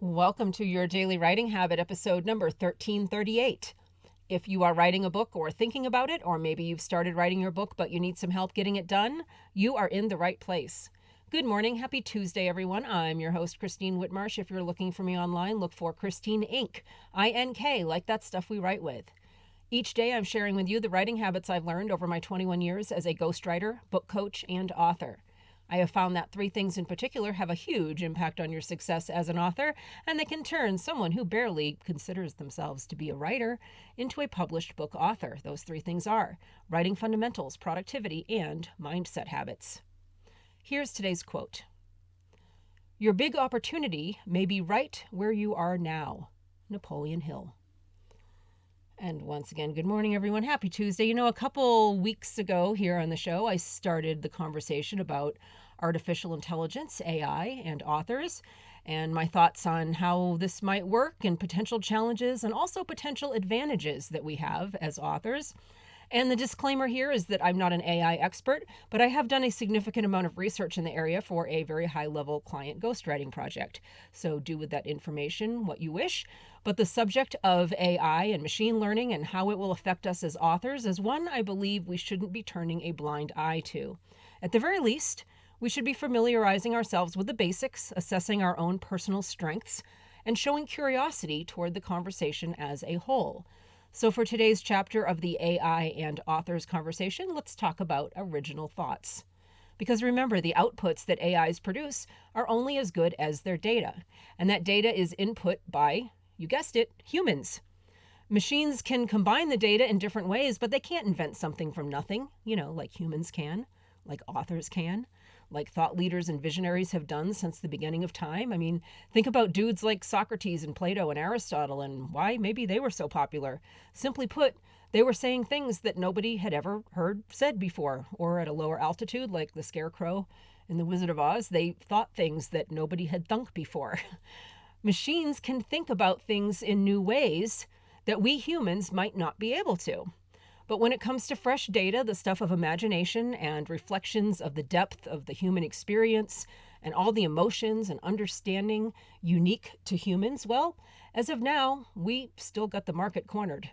Welcome to your Daily Writing Habit, episode number 1338. If you are writing a book or thinking about it, or maybe you've started writing your book but you need some help getting it done, you are in the right place. Good morning. Happy Tuesday, everyone. I'm your host, Christine Whitmarsh. If you're looking for me online, look for Christine Inc. I-N-K, like that stuff we write with. Each day I'm sharing with you the writing habits I've learned over my 21 years as a ghostwriter, book coach, and author. I have found that three things in particular have a huge impact on your success as an author, and they can turn someone who barely considers themselves to be a writer into a published book author. Those three things are writing fundamentals, productivity, and mindset habits. Here's today's quote. Your big opportunity may be right where you are now. Napoleon Hill. And once again, good morning, everyone. Happy Tuesday. A couple weeks ago here on the show, I started the conversation about artificial intelligence, AI, and authors, and my thoughts on how this might work and potential challenges and also potential advantages that we have as authors. And the disclaimer here is that I'm not an AI expert, but I have done a significant amount of research in the area for a very high-level client ghostwriting project. So do with that information what you wish. But the subject of AI and machine learning and how it will affect us as authors is one I believe we shouldn't be turning a blind eye to. At the very least, we should be familiarizing ourselves with the basics, assessing our own personal strengths, and showing curiosity toward the conversation as a whole. So for today's chapter of the AI and authors conversation, let's talk about original thoughts. Because remember, the outputs that AIs produce are only as good as their data. And that data is input by, you guessed it, humans. Machines can combine the data in different ways, but they can't invent something from nothing, like humans can, like authors can, like thought leaders and visionaries have done since the beginning of time. Think about dudes like Socrates and Plato and Aristotle and why maybe they were so popular. Simply put, they were saying things that nobody had ever heard said before, or at a lower altitude, like the Scarecrow in The Wizard of Oz, they thought things that nobody had thunk before. Machines can think about things in new ways that we humans might not be able to. But when it comes to fresh data, the stuff of imagination and reflections of the depth of the human experience and all the emotions and understanding unique to humans, well, as of now, we still got the market cornered.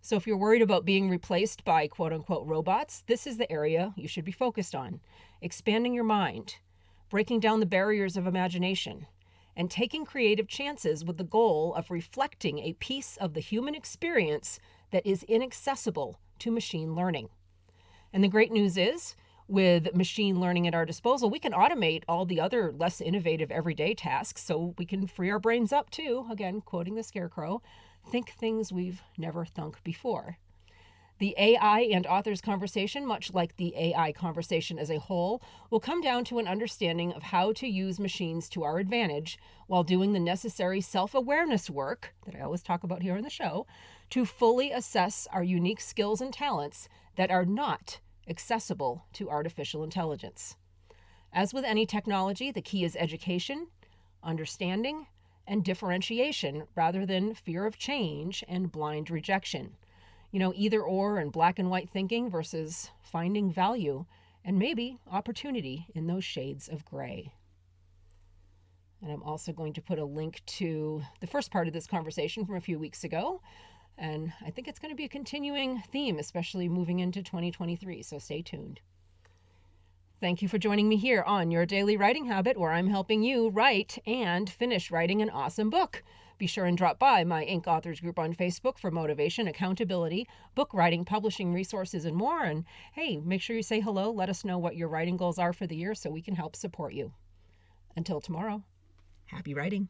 So if you're worried about being replaced by quote-unquote robots, this is the area you should be focused on. Expanding your mind, breaking down the barriers of imagination, and taking creative chances with the goal of reflecting a piece of the human experience that is inaccessible to machine learning. And the great news is, with machine learning at our disposal, we can automate all the other less innovative everyday tasks so we can free our brains up to, again, quoting the Scarecrow, think things we've never thunk before. The AI and authors conversation, much like the AI conversation as a whole, will come down to an understanding of how to use machines to our advantage while doing the necessary self-awareness work that I always talk about here on the show to fully assess our unique skills and talents that are not accessible to artificial intelligence. As with any technology, the key is education, understanding, and differentiation rather than fear of change and blind rejection. Either or and black and white thinking versus finding value and maybe opportunity in those shades of gray. And I'm also going to put a link to the first part of this conversation from a few weeks ago. And I think it's going to be a continuing theme, especially moving into 2023. So stay tuned. Thank you for joining me here on Your Daily Writing Habit, where I'm helping you write and finish writing an awesome book. Be sure and drop by my Inc. Authors group on Facebook for motivation, accountability, book writing, publishing resources, and more. And hey, make sure you say hello. Let us know what your writing goals are for the year so we can help support you. Until tomorrow, happy writing.